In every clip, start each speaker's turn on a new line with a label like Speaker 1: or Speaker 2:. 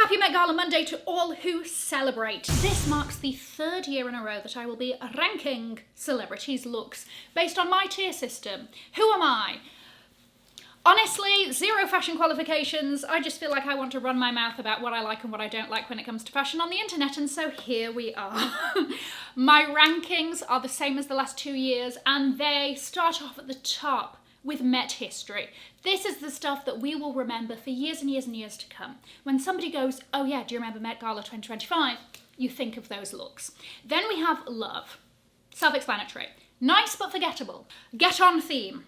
Speaker 1: Happy Met Gala Monday to all who celebrate. This marks the third year in a row that I will be ranking celebrities' looks based on my tier system. Who am I? Honestly, zero fashion qualifications. I just feel like I want to run my mouth about what I like and what I don't like when it comes to fashion on the internet, and so here we are. My rankings are the same as the last 2 years, and they start off at the top with Met history. This is the stuff that we will remember for years and years and years to come. When somebody goes, oh yeah, do you remember Met Gala 2025? You think of those looks. Then we have love. Self-explanatory. Nice but forgettable. Get on theme.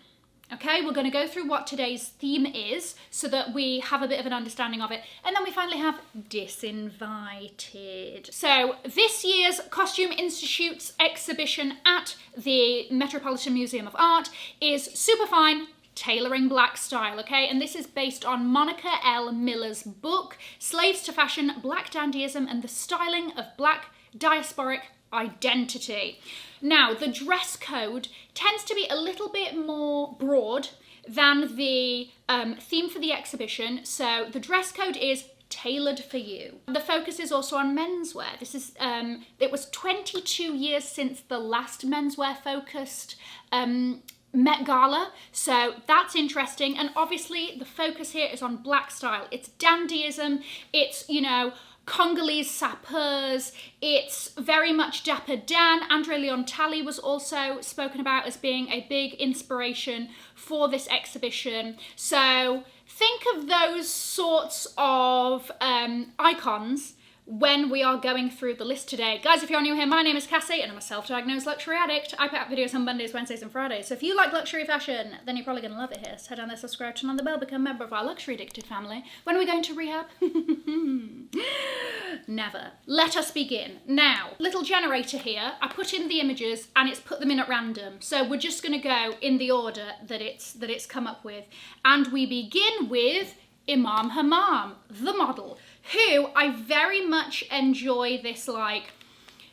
Speaker 1: Okay, we're going to go through what today's theme is so that we have a bit of an understanding of it. And then we finally have disinvited. So this year's Costume Institute's exhibition at the Metropolitan Museum of Art is Superfine, Tailoring Black Style, okay? And this is based on Monica L. Miller's book, Slaves to Fashion, Black Dandyism and the Styling of Black Diasporic Identity. Now, the dress code tends to be a little bit more broad than the theme for the exhibition. So the dress code is tailored for you. The focus is also on menswear. This is, it was 22 years since the last menswear focused Met Gala, so that's interesting. And obviously the focus here is on black style. It's dandyism, it's, you know, Congolese sapeurs, it's very much Dapper Dan. Andre Leon Talley was also spoken about as being a big inspiration for this exhibition. So think of those sorts of icons when we are going through the list today. Guys, if you're new here, my name is Cassie and I'm a self-diagnosed luxury addict. I put out videos on Mondays, Wednesdays and Fridays. So if you like luxury fashion, then you're probably going to love it here. So head down there, subscribe, turn on the bell, become a member of our luxury addicted family. When are we going to rehab? Never. Let us begin. Now, little generator here. I put in the images and it's put them in at random. So we're just going to go in the order that it's come up with. And we begin with Imam Hamam, the model, who I very much enjoy this like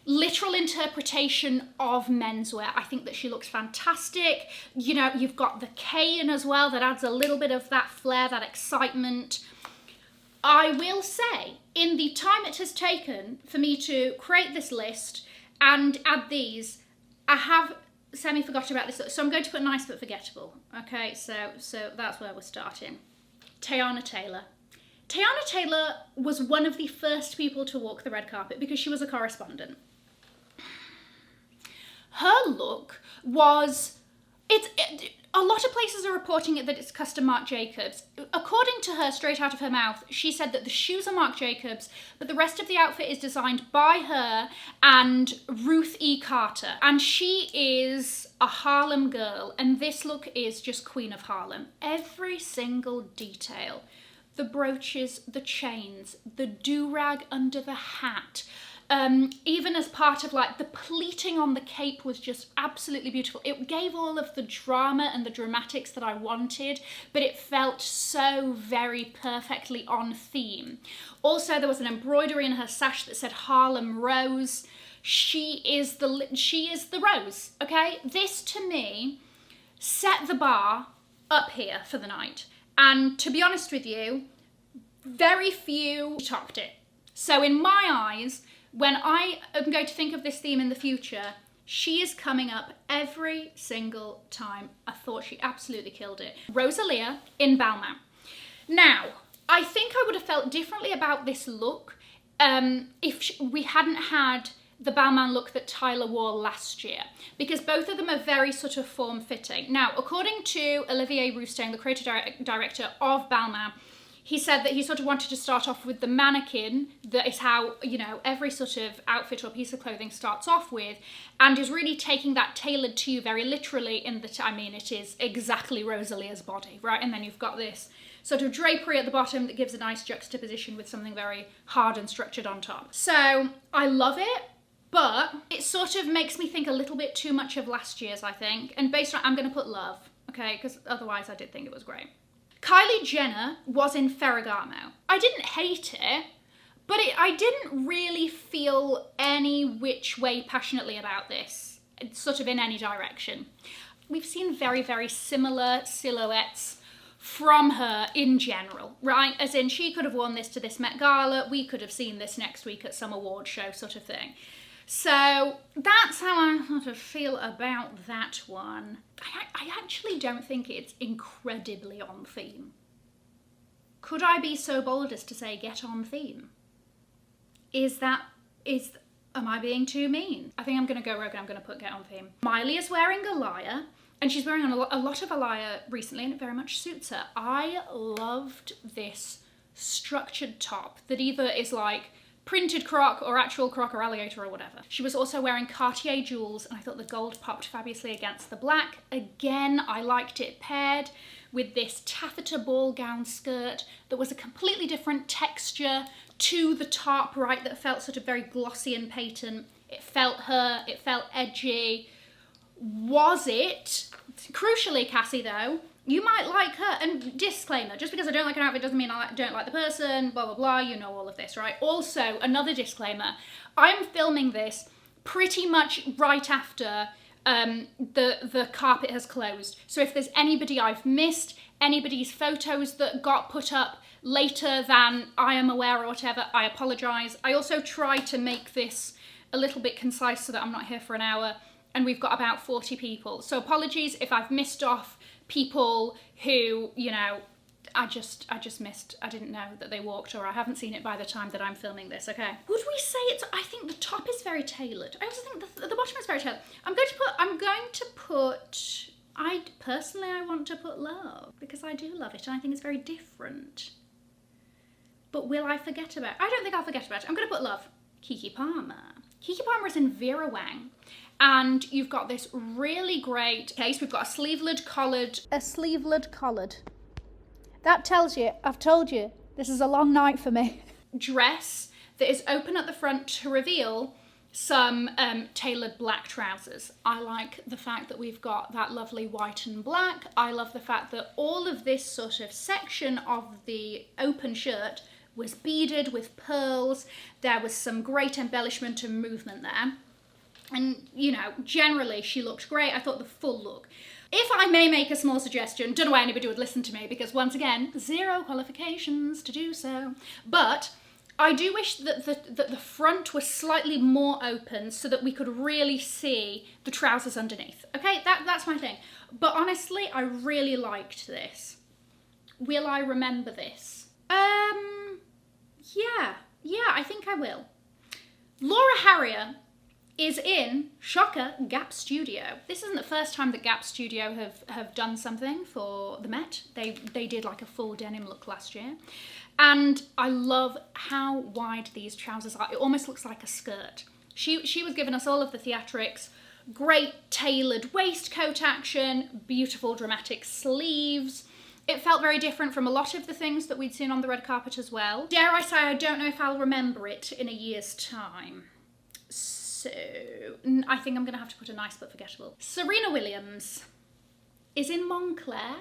Speaker 1: literal interpretation of menswear. I think that she looks fantastic. You know, you've got the cane as well that adds a little bit of that flair, that excitement. I will say, in the time it has taken for me to create this list and add these, I have semi-forgot about this, so I'm going to put nice but forgettable. Okay, so that's where we're starting. Teyana Taylor. Teyana Taylor was one of the first people to walk the red carpet because she was a correspondent. Her look was, a lot of places are reporting it that it's custom Marc Jacobs. According to her, straight out of her mouth, she said that the shoes are Marc Jacobs, but the rest of the outfit is designed by her and Ruth E. Carter. And she is a Harlem girl, and this look is just Queen of Harlem. Every single detail. The brooches, the chains, the do-rag under the hat, even as part of like the pleating on the cape was just absolutely beautiful. It gave all of the drama and the dramatics that I wanted, but it felt so very perfectly on theme. Also, there was an embroidery in her sash that said Harlem Rose. She is the rose, okay? This to me set the bar up here for the night. And to be honest with you, very few topped it. So in my eyes, when I am going to think of this theme in the future, she is coming up every single time. I thought she absolutely killed it. Rosalia in Balmain. Now, I think I would have felt differently about this look if we hadn't had the Balmain look that Tyler wore last year, because both of them are very sort of form-fitting. Now, according to Olivier Rousteing, the creative director of Balmain, he said that he sort of wanted to start off with the mannequin. That is how, you know, every sort of outfit or piece of clothing starts off with, and is really taking that tailored to you very literally in that, I mean, it is exactly Rosalia's body, right? And then you've got this sort of drapery at the bottom that gives a nice juxtaposition with something very hard and structured on top. So I love it. But it sort of makes me think a little bit too much of last year's, I think. And based on, I'm going to put love, okay? Because otherwise I did think it was great. Kylie Jenner was in Ferragamo. I didn't hate it, but I didn't really feel any which way passionately about this, sort of in any direction. We've seen very, very similar silhouettes from her in general, right? As in, she could have worn this to this Met Gala, we could have seen this next week at some award show sort of thing. So that's how I sort of feel about that one. I actually don't think it's incredibly on theme. Could I be so bold as to say get on theme? Am I being too mean? I think I'm going to go rogue and I'm going to put get on theme. Miley is wearing a liar, and she's wearing a lot of a liar recently, and it very much suits her. I loved this structured top that either is like printed croc or actual croc or alligator or whatever. She was also wearing Cartier jewels, and I thought the gold popped fabulously against the black. Again, I liked it paired with this taffeta ball gown skirt that was a completely different texture to the top, right, that felt sort of very glossy and patent. It felt her, it felt edgy. Was it? Crucially, Cassie, though, you might like her. And disclaimer, just because I don't like an outfit doesn't mean I don't like the person, blah, blah, blah, you know all of this, right? Also, another disclaimer, I'm filming this pretty much right after the carpet has closed. So if there's anybody I've missed, anybody's photos that got put up later than I am aware or whatever, I apologise. I also try to make this a little bit concise so that I'm not here for an hour, and we've got about 40 people. So apologies if I've missed off people who, you know, I just missed. I didn't know that they walked, or I haven't seen it by the time that I'm filming this, okay? Would we say it's, I think the top is very tailored. I also think the bottom is very tailored. I'm going to put, personally I want to put love, because I do love it and I think it's very different. But will I forget about it? I don't think I'll forget about it. I'm going to put love. Keke Palmer. Keke Palmer is in Vera Wang. And you've got this really great case. We've got a sleeveled collared. A sleeveled collared. That tells you, I've told you, this is a long night for me. Dress that is open at the front to reveal some tailored black trousers. I like the fact that we've got that lovely white and black. I love the fact that all of this sort of section of the open shirt was beaded with pearls. There was some great embellishment and movement there. And, you know, generally she looked great. I thought the full look. If I may make a small suggestion, don't know why anybody would listen to me, because once again, zero qualifications to do so. But I do wish that the front was slightly more open so that we could really see the trousers underneath. Okay, that's my thing. But honestly, I really liked this. Will I remember this? Yeah, I think I will. Laura Harrier is in, shocker, Gap Studio. This isn't the first time that Gap Studio have done something for the Met. They did like a full denim look last year. And I love how wide these trousers are. It almost looks like a skirt. She was giving us all of the theatrics. Great tailored waistcoat action, beautiful dramatic sleeves. It felt very different from a lot of the things that we'd seen on the red carpet as well. Dare I say, I don't know if I'll remember it in a year's time. So, I think I'm going to have to put a nice but forgettable. Serena Williams is in Moncler.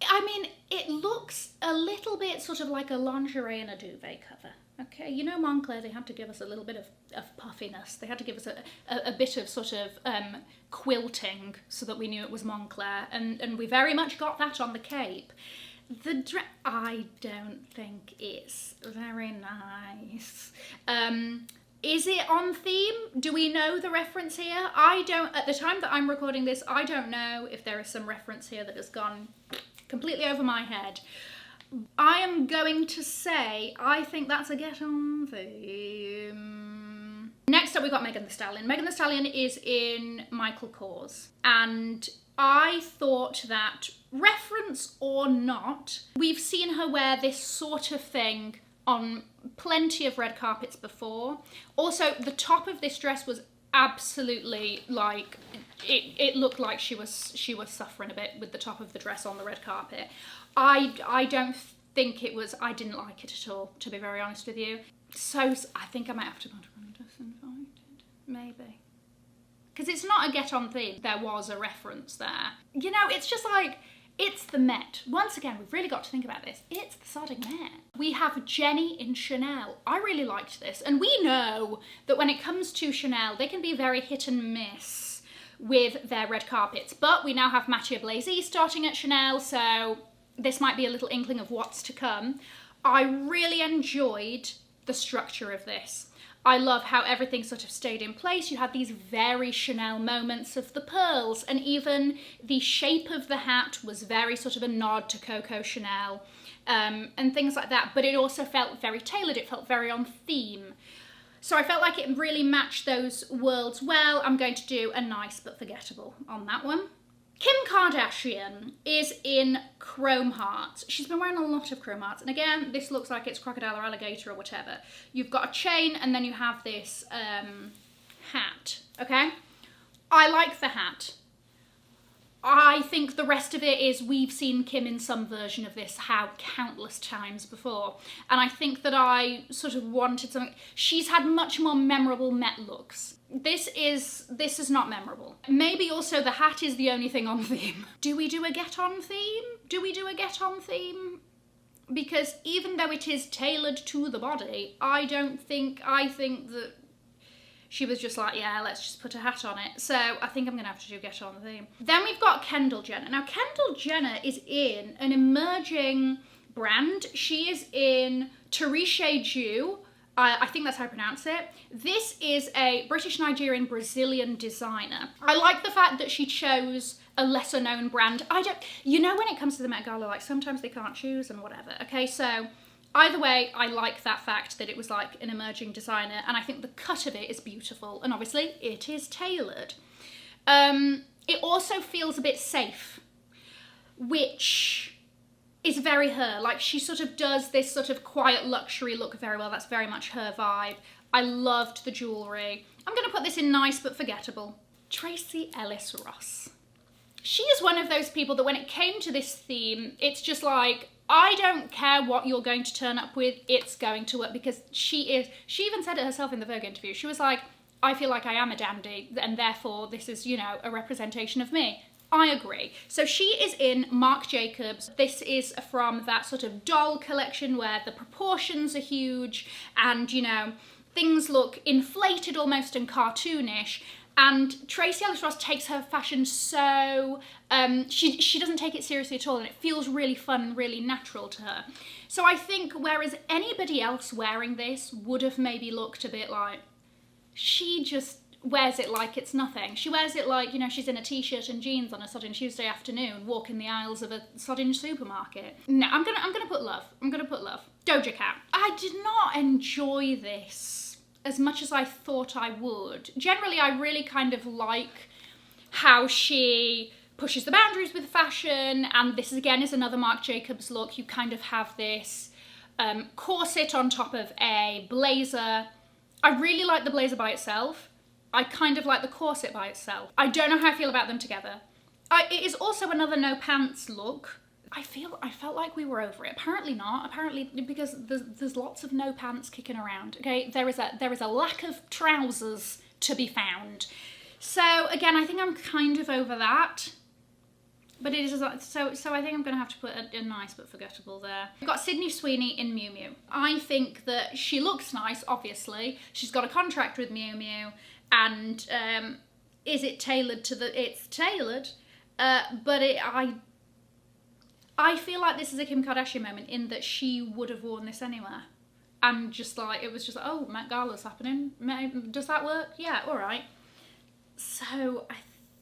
Speaker 1: I mean, it looks a little bit sort of like a lingerie and a duvet cover. Okay, you know Moncler, they had to give us a little bit of puffiness. They had to give us a bit of sort of quilting so that we knew it was Moncler. And we very much got that on the cape. The dress, I don't think it's very nice. Is it on theme? Do we know the reference here? I don't, at the time that I'm recording this, I don't know if there is some reference here that has gone completely over my head. I am going to say, I think that's a get on theme. Next up, we've got Megan Thee Stallion. Megan Thee Stallion is in Michael Kors. And I thought that, reference or not, we've seen her wear this sort of thing on plenty of red carpets before. Also, the top of this dress was absolutely like, it looked like she was suffering a bit with the top of the dress on the red carpet. I don't think it was, I didn't like it at all, to be very honest with you. So I think I might have to go to disinvited, maybe. Because it's not a get on theme. There was a reference there. You know, it's just like, it's the Met. Once again, we've really got to think about this. It's the sodding Met. We have Jenny in Chanel. I really liked this. And we know that when it comes to Chanel, they can be very hit and miss with their red carpets. But we now have Mathieu Blazy starting at Chanel, so this might be a little inkling of what's to come. I really enjoyed the structure of this. I love how everything sort of stayed in place. You had these very Chanel moments of the pearls, and even the shape of the hat was very sort of a nod to Coco Chanel, and things like that. But it also felt very tailored. It felt very on theme. So I felt like it really matched those worlds well. I'm going to do a nice but forgettable on that one. Kim Kardashian is in chrome hearts. She's been wearing a lot of chrome hearts. And again, this looks like it's crocodile or alligator or whatever. You've got a chain and then you have this hat, okay? I like the hat. I think the rest of it is we've seen Kim in some version of this how countless times before. And I think that I sort of wanted something. She's had much more memorable Met looks. This is not memorable. Maybe also the hat is the only thing on theme. Do we do a get on theme? Do we do a get on theme? Because even though it is tailored to the body, I think that she was just like, yeah, let's just put a hat on it. So I think I'm gonna have to do get on theme. Then we've got Kendall Jenner. Now Kendall Jenner is in an emerging brand. She is in Tariche Jew. I think that's how I pronounce it. This is a British, Nigerian, Brazilian designer. I like the fact that she chose a lesser known brand. You know, when it comes to the Met Gala, like sometimes they can't choose and whatever. Okay, so either way, I like that fact that it was like an emerging designer, and I think the cut of it is beautiful, and obviously it is tailored. It also feels a bit safe, which is very her. Like, she sort of does this sort of quiet luxury look very well. That's very much her vibe. I loved the jewellery. I'm going to put this in nice but forgettable. Tracee Ellis Ross. She is one of those people that when it came to this theme, it's just like, I don't care what you're going to turn up with, it's going to work, because she even said it herself in the Vogue interview. She was like, I feel like I am a dandy, and therefore this is, you know, a representation of me. I agree. So she is in Marc Jacobs. This is from that sort of doll collection where the proportions are huge and, you know, things look inflated almost and cartoonish. And Tracee Ellis Ross takes her fashion so, she doesn't take it seriously at all, and it feels really fun and really natural to her. So I think whereas anybody else wearing this would have maybe looked a bit like, she just wears it like it's nothing. She wears it like, you know, she's in a t-shirt and jeans on a sodding Tuesday afternoon, walking the aisles of a sodding supermarket. No, I'm gonna put love. I'm gonna put love. Doja Cat. I did not enjoy this as much as I thought I would. Generally, I really kind of like how she pushes the boundaries with fashion, and this again is another Marc Jacobs look. You kind of have this corset on top of a blazer. I really like the blazer by itself. I kind of like the corset by itself. I don't know how I feel about them together. It is also another no pants look. I felt like we were over it. Apparently not. Apparently, because there's lots of no pants kicking around. Okay, there is a lack of trousers to be found. So again, I think I'm kind of over that. But it is so I think I'm going to have to put a nice but forgettable there. We've got Sydney Sweeney in Miu Miu. I think that she looks nice, obviously. She's got a contract with Miu Miu. And is it tailored to the... It's tailored, but I feel like this is a Kim Kardashian moment in that she would have worn this anywhere. And just like, it was just like, oh, Met Gala's happening. Does that work? Yeah, all right. So I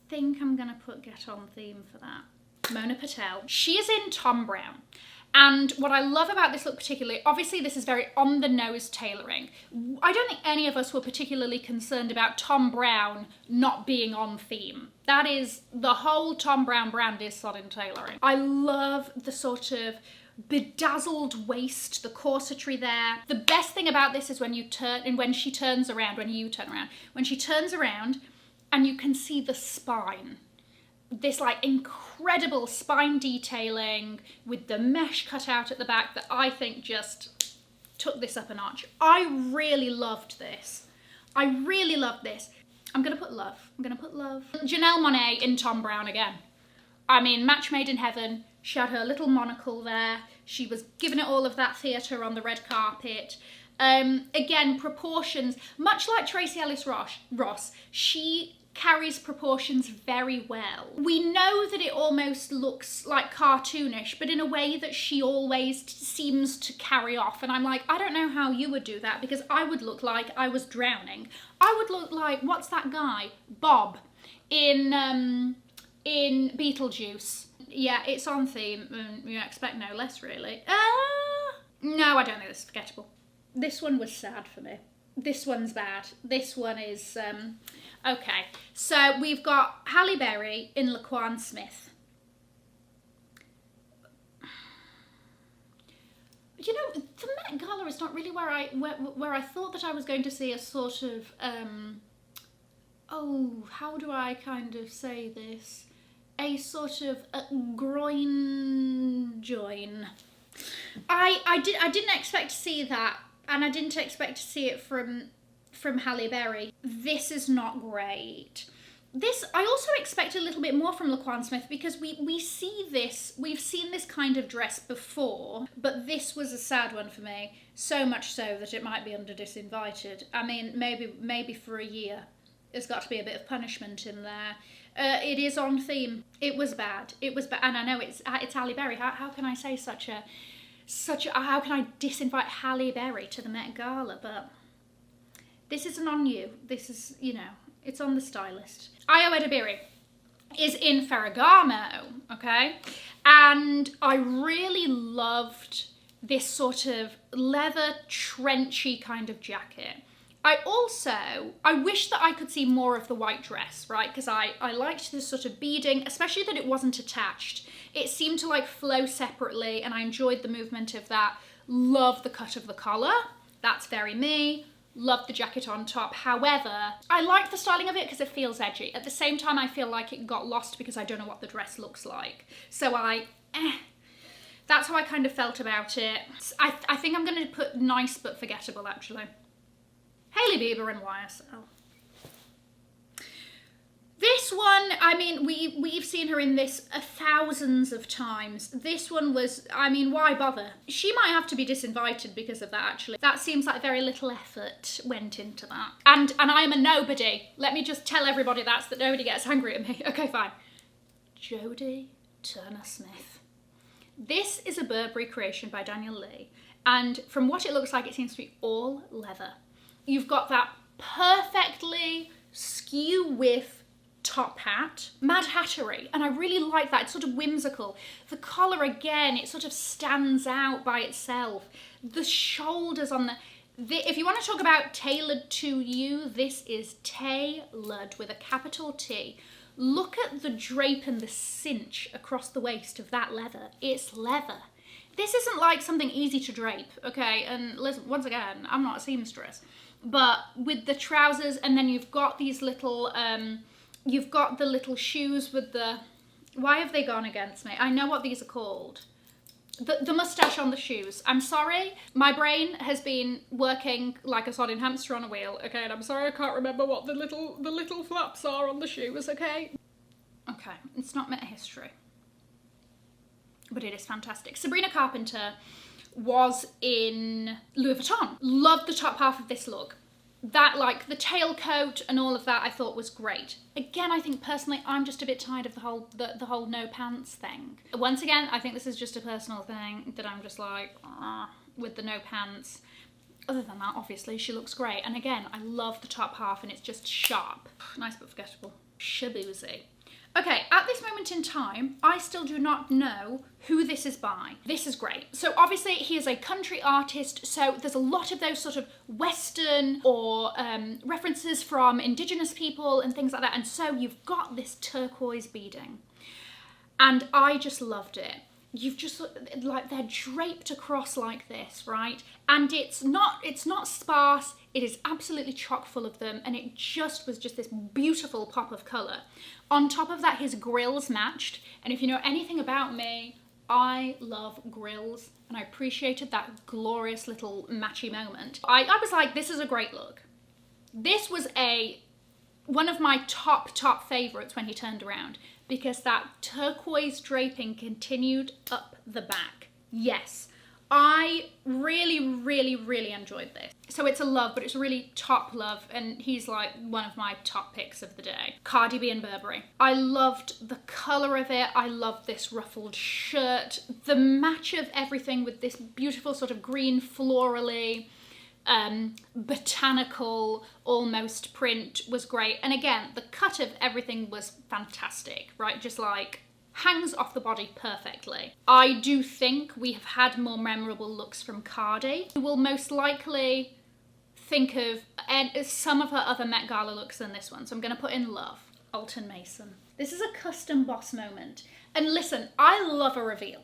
Speaker 1: think I'm going to put get on theme for that. Mona Patel. She is in Tom Brown. And what I love about this look particularly, obviously this is very on-the-nose tailoring. I don't think any of us were particularly concerned about Tom Brown not being on theme. That is, the whole Tom Brown brand is sodding tailoring. I love the sort of bedazzled waist, the corsetry there. The best thing about this is when you turn, and when she turns around, when you turn around, when she turns around and you can see the spine. This like incredible spine detailing with the mesh cut out at the back that I think just took this up a notch. I really loved this. I really loved this. I'm gonna put love. I'm gonna put love. Janelle Monáe in Tom Brown again. I mean, match made in heaven. She had her little monocle there. She was giving it all of that theatre on the red carpet. Again, proportions, much like Tracee Ellis Ross, she carries proportions very well. We know that it almost looks like cartoonish, but in a way that she always seems to carry off. And I'm like, I don't know how you would do that, because I would look like I was drowning. I would look like, what's that guy? Bob in Beetlejuice. Yeah, it's on theme, and you expect no less, really. No, I don't think this is forgettable. This one was sad for me. This one's bad. This one is, okay. So we've got Halle Berry in Laquan Smith. You know, the Met Gala is not really where I thought that I was going to see a sort of, oh, how do I kind of say this? A sort of groin join. I didn't expect to see that, and I didn't expect to see it from Halle Berry. This is not great. This, I also expect a little bit more from Laquan Smith, because we see this, we've seen this kind of dress before, but this was a sad one for me, so much so that it might be under disinvited. I mean, maybe for a year. There's got to be a bit of punishment in there. It is on theme. It was bad. It was bad, and I know it's Halle Berry. How can I say such a how can I disinvite Halle Berry to the Met Gala? But this isn't on you. This is, you know, it's on the stylist. Ayo Edebiri is in Ferragamo, okay? And I really loved this sort of leather trenchy kind of jacket. I wish that I could see more of the white dress, right? Because I liked this sort of beading, especially that it wasn't attached. It seemed to like flow separately, and I enjoyed the movement of that. Love the cut of the collar. That's very me. Love the jacket on top. However, I like the styling of it because it feels edgy. At the same time, I feel like it got lost because I don't know what the dress looks like. So that's how I kind of felt about it. I think I'm going to put nice but forgettable, actually. Hailey Bieber and YSL. This one, I mean, we've seen her in this thousands of times. This one was, I mean, why bother? She might have to be disinvited because of that, actually. That seems like very little effort went into that. And I am a nobody. Let me just tell everybody that nobody gets angry at me. Okay, fine. Jodie Turner-Smith. This is a Burberry creation by Daniel Lee. And from what it looks like, it seems to be all leather. You've got that perfectly skew width top hat, Mad Hattery, and I really like that. It's sort of whimsical. The collar, again, it sort of stands out by itself. The shoulders on if you want to talk about tailored to you, this is tailored with a capital T. Look at the drape and the cinch across the waist of that leather. It's leather. This isn't like something easy to drape, okay? And listen, once again, I'm not a seamstress. But with the trousers, and then you've got these little, you've got the little shoes with the, why have they gone against me? I know what these are called. The moustache on the shoes. I'm sorry, my brain has been working like a sodding hamster on a wheel, okay? And I'm sorry I can't remember what the little flaps are on the shoes, okay? Okay, it's not meta history, but it is fantastic. Sabrina Carpenter was in Louis Vuitton. Loved the top half of this look. That, like, the tailcoat and all of that, I thought was great. Again, I think personally, I'm just a bit tired of the whole no pants thing. Once again, I think this is just a personal thing that I'm just like, with the no pants. Other than that, obviously, she looks great. And again, I love the top half, and it's just sharp. Nice but forgettable. Shaboozy. Okay, at this moment in time, I still do not know who this is by. This is great. So obviously he is a country artist, so there's a lot of those sort of Western or references from indigenous people and things like that. And so you've got this turquoise beading. And I just loved it. You've just, like, they're draped across like this, right? And it's not sparse, it is absolutely chock full of them, and it just was just this beautiful pop of colour. On top of that, his grills matched, and if you know anything about me, I love grills, and I appreciated that glorious little matchy moment. I was like, this is a great look. This was one of my top favourites when he turned around, because that turquoise draping continued up the back. Yes, I really, really, really enjoyed this. So it's a love, but it's a really top love, and he's like one of my top picks of the day. Cardi B and Burberry. I loved the colour of it. I loved this ruffled shirt. The match of everything with this beautiful sort of green florally, botanical almost print was great. And again, the cut of everything was fantastic, right? Just like hangs off the body perfectly. I do think we have had more memorable looks from Cardi. You will most likely think of some of her other Met Gala looks than this one. So I'm going to put in love. Alton Mason. This is a custom boss moment. And listen, I love a reveal.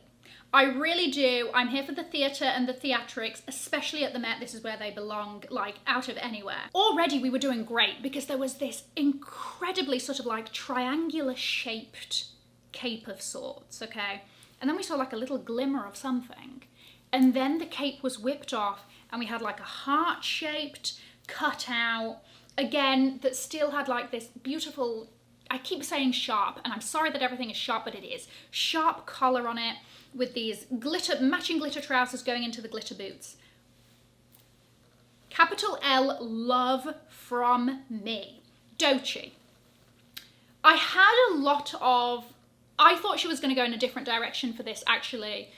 Speaker 1: I really do. I'm here for the theatre and the theatrics, especially at the Met. This is where they belong, like out of anywhere. Already we were doing great because there was this incredibly sort of like triangular shaped cape of sorts, okay? And then we saw like a little glimmer of something. And then the cape was whipped off and we had like a heart-shaped cutout, again, that still had like this beautiful, I keep saying sharp, and I'm sorry that everything is sharp, but it is. Sharp collar on it with these matching glitter trousers going into the glitter boots. Capital L love from me. Doechii. I had a lot of, I thought she was going to go in a different direction for this actually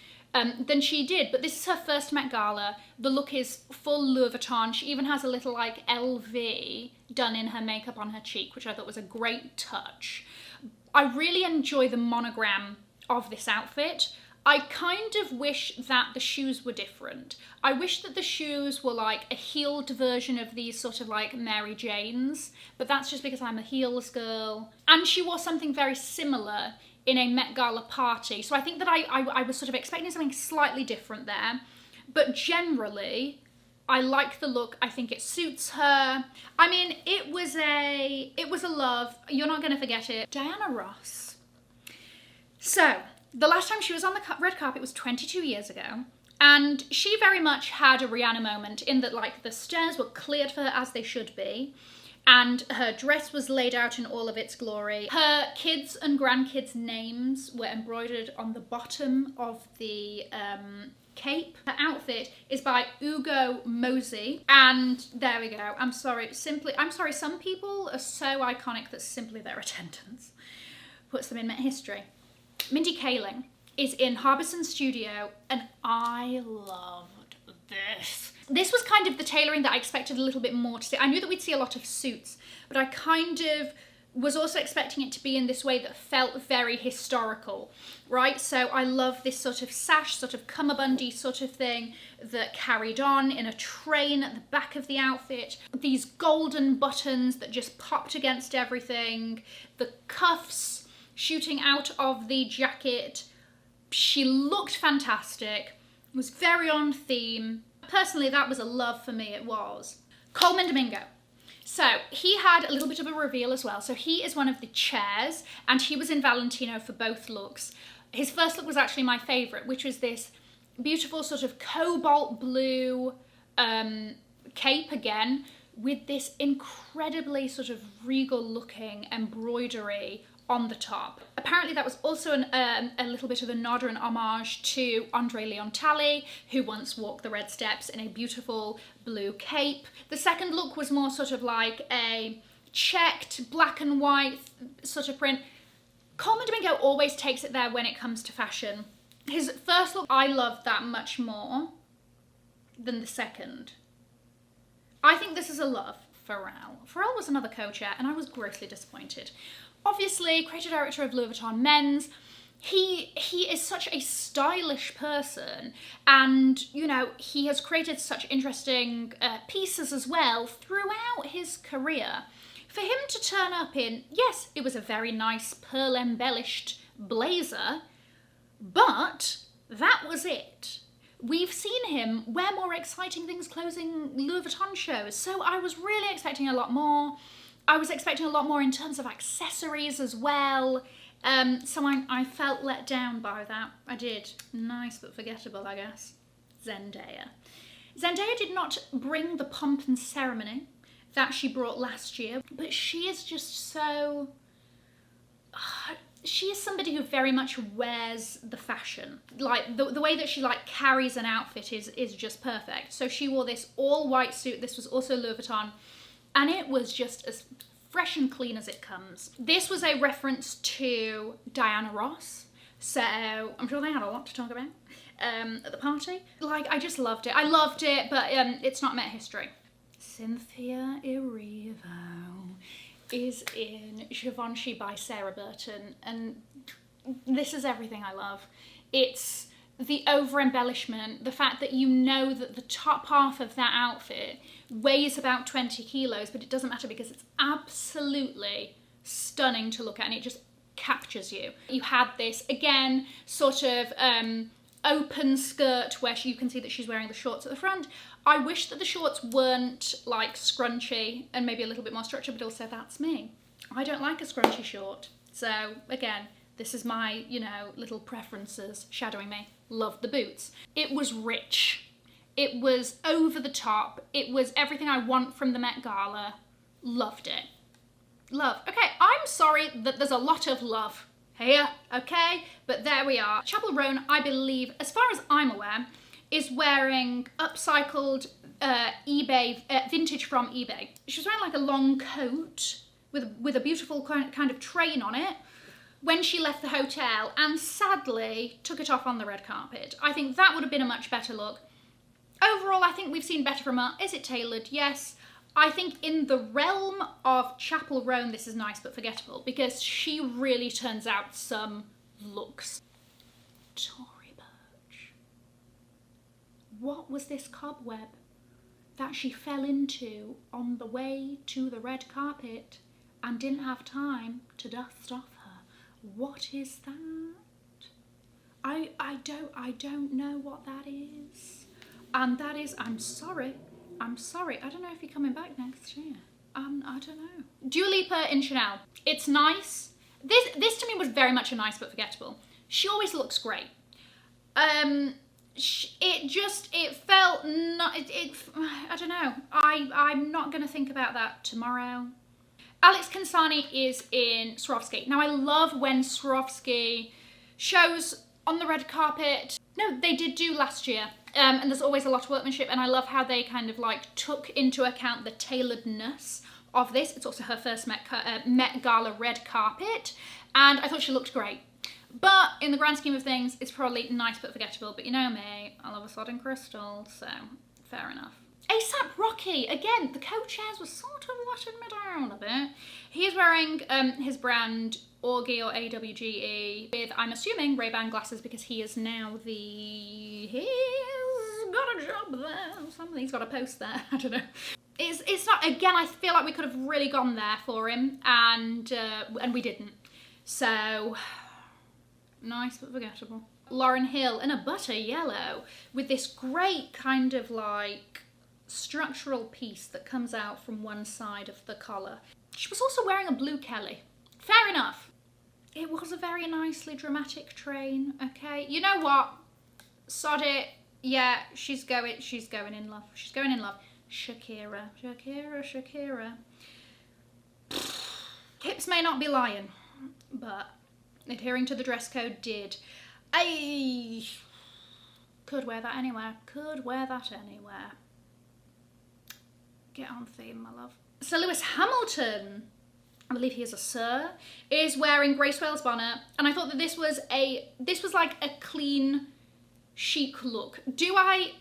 Speaker 1: than she did, but this is her first Met Gala. The look is full Louis Vuitton. She even has a little like LV done in her makeup on her cheek, which I thought was a great touch. I really enjoy the monogram of this outfit. I kind of wish that the shoes were different. I wish that the shoes were like a heeled version of these sort of like Mary Janes, but that's just because I'm a heels girl. And she wore something very similar in a Met Gala party. So I think that I was sort of expecting something slightly different there. But generally, I like the look. I think it suits her. I mean, it was a love. You're not going to forget it. Diana Ross. So, the last time she was on the red carpet was 22 years ago. And she very much had a Rihanna moment in that like the stairs were cleared for her as they should be. And her dress was laid out in all of its glory. Her kids' and grandkids' names were embroidered on the bottom of the cape. Her outfit is by Ugo Mosey. And there we go. I'm sorry, some people are so iconic that simply their attendance puts them in Met history. Mindy Kaling is in Harbison Studio, and I loved this. This was kind of the tailoring that I expected a little bit more to see. I knew that we'd see a lot of suits, but I kind of was also expecting it to be in this way that felt very historical, right? So I love this sort of sash, sort of cummerbundy sort of thing that carried on in a train at the back of the outfit. These golden buttons that just popped against everything. The cuffs shooting out of the jacket. She looked fantastic, was very on theme. Personally, that was a love for me, it was. Coleman Domingo. So he had a little bit of a reveal as well. So he is one of the chairs, and he was in Valentino for both looks. His first look was actually my favourite, which was this beautiful sort of cobalt blue cape again, with this incredibly sort of regal looking embroidery on the top. Apparently that was also a little bit of a nod or an homage to Andre Leon Talley, who once walked the red steps in a beautiful blue cape. The second look was more sort of like a checked black and white sort of print. Coleman Domingo always takes it there when it comes to fashion. His first look, I loved that much more than the second. I think this is a love. Pharrell. Pharrell was another co-chair, and I was grossly disappointed. Obviously, creative director of Louis Vuitton Men's, he is such a stylish person, and, you know, he has created such interesting pieces as well throughout his career. For him to turn up in, yes, it was a very nice pearl-embellished blazer, but that was it. We've seen him wear more exciting things closing Louis Vuitton shows, so I was really expecting a lot more. I was expecting a lot more in terms of accessories as well, so I felt let down by that. I did. Nice but forgettable, I guess. Zendaya. Zendaya did not bring the pomp and ceremony that she brought last year, but she is just so... she is somebody who very much wears the fashion. Like the way that she like carries an outfit is just perfect. So she wore this all white suit. This was also Louis Vuitton, and it was just as fresh and clean as it comes. This was a reference to Diana Ross. So I'm sure they had a lot to talk about at the party. Like, I just loved it. I loved it, but it's not Met history. Cynthia Erivo is in Givenchy by Sarah Burton, and this is everything I love. It's the over-embellishment, the fact that you know that the top half of that outfit weighs about 20 kilos, but it doesn't matter because it's absolutely stunning to look at, and it just captures you. You had this, again, sort of open skirt where you can see that she's wearing the shorts at the front. I wish that the shorts weren't like scrunchy and maybe a little bit more structured, but also that's me. I don't like a scrunchy short. So again, this is my, you know, little preferences shadowing me. Love the boots. It was rich. It was over the top. It was everything I want from the Met Gala. Loved it. Love. Okay, I'm sorry that there's a lot of love here, okay? But there we are. Chapel Roan, I believe, as far as I'm aware, is wearing upcycled eBay, vintage from eBay. She was wearing like a long coat with a beautiful kind of train on it when she left the hotel, and sadly took it off on the red carpet. I think that would have been a much better look. Overall, I think we've seen better from her. Is it tailored? Yes. I think in the realm of Chapel Roan, this is nice but forgettable, because she really turns out some looks. Tory Burch. What was this cobweb that she fell into on the way to the red carpet and didn't have time to dust off her? What is that? I don't know what that is. And that is, I'm sorry. I don't know if you're coming back next year. I don't know. Dua Lipa in Chanel. It's nice. This to me was very much a nice but forgettable. She always looks great. It felt not, I don't know. I'm not gonna think about that tomorrow. Alex Kansani is in Swarovski. Now I love when Swarovski shows on the red carpet. No, they did do last year. And there's always a lot of workmanship, and I love how they kind of like took into account the tailoredness of this. It's also her first Met Gala red carpet, and I thought she looked great. But in the grand scheme of things, it's probably nice but forgettable. But you know me, I love a sod in crystal, so fair enough. ASAP Rocky, again, the co-chairs were sort of letting me down a bit. He's wearing his brand Augie or AWGE with, I'm assuming, Ray-Ban glasses, because he is now he's got a job there or something. He's got a post there, I don't know. It's not, again, I feel like we could have really gone there for him, and we didn't. So, nice but forgettable. Lauryn Hill in a butter yellow with this great kind of like structural piece that comes out from one side of the collar. She was also wearing a blue Kelly. Fair enough. It was a very nicely dramatic train, okay? You know what? Sod it. Yeah, she's going in love. She's going in love. Shakira. Hips may not be lying, but adhering to the dress code did. I could wear that anywhere. Get on theme, my love. Sir Lewis Hamilton, I believe he is a sir, is wearing Grace Wales bonnet, and I thought that this was like a clean, chic look. Do I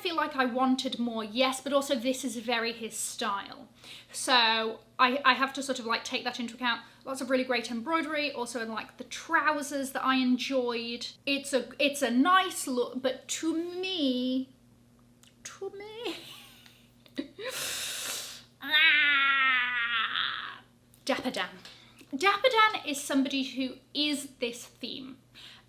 Speaker 1: feel like I wanted more? Yes, but also this is very his style. So I have to sort of like take that into account. Lots of really great embroidery, also in like the trousers that I enjoyed. It's a nice look, but to me, Dapper Dan. Dapper Dan is somebody who is this theme.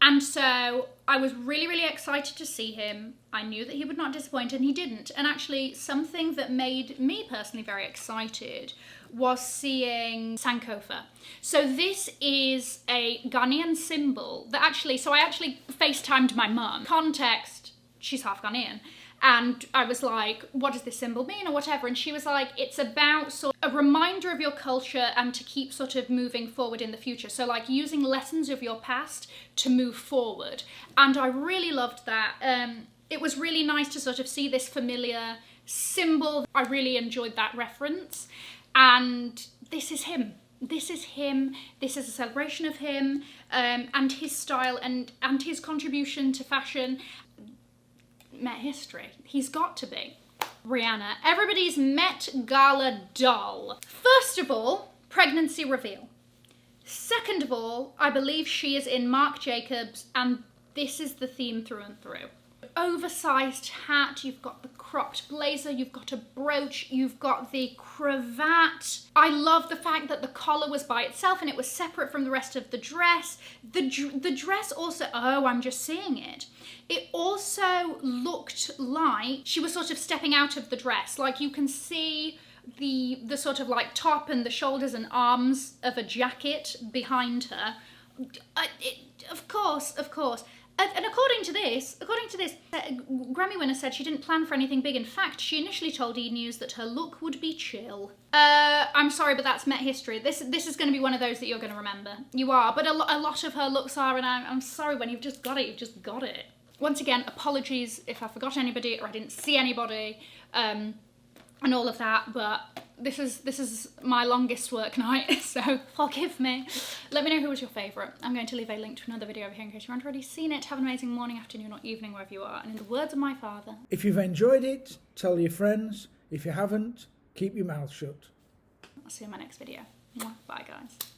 Speaker 1: And so I was really, really excited to see him. I knew that he would not disappoint, and he didn't. And actually, something that made me personally very excited was seeing Sankofa. So this is a Ghanaian symbol that actually, so I actually FaceTimed my mum. Context, she's half Ghanaian. And I was like, what does this symbol mean or whatever? And she was like, it's about sort of a reminder of your culture and to keep sort of moving forward in the future. So like using lessons of your past to move forward. And I really loved that. It was really nice to sort of see this familiar symbol. I really enjoyed that reference. And this is him. This is him. This is a celebration of him and his style and his contribution to fashion. Met history. He's got to be. Rihanna, everybody's Met Gala doll. First of all, pregnancy reveal. Second of all, I believe she is in Marc Jacobs, and this is the theme through and through. Oversized hat, you've got the cropped blazer, you've got a brooch, you've got the cravat. I love the fact that the collar was by itself and it was separate from the rest of the dress. The dress also, oh, I'm just seeing it. It also looked like she was sort of stepping out of the dress. Like you can see the sort of like top and the shoulders and arms of a jacket behind her. Of course. And according to this, Grammy winner said she didn't plan for anything big. In fact, she initially told E! News that her look would be chill. I'm sorry, but that's Met history. This is going to be one of those that you're going to remember. You are, but a lot of her looks are, and I'm sorry, when you've just got it, you've just got it. Once again, apologies if I forgot anybody or I didn't see anybody, and all of that, but this is my longest work night, so forgive me. Let me know who was your favourite. I'm going to leave a link to another video over here in case you haven't already seen it. Have an amazing morning, afternoon or evening wherever you are. And in the words of my father,
Speaker 2: if you've enjoyed it, tell your friends. If you haven't, keep your mouth shut.
Speaker 1: I'll see you in my next video. Bye guys.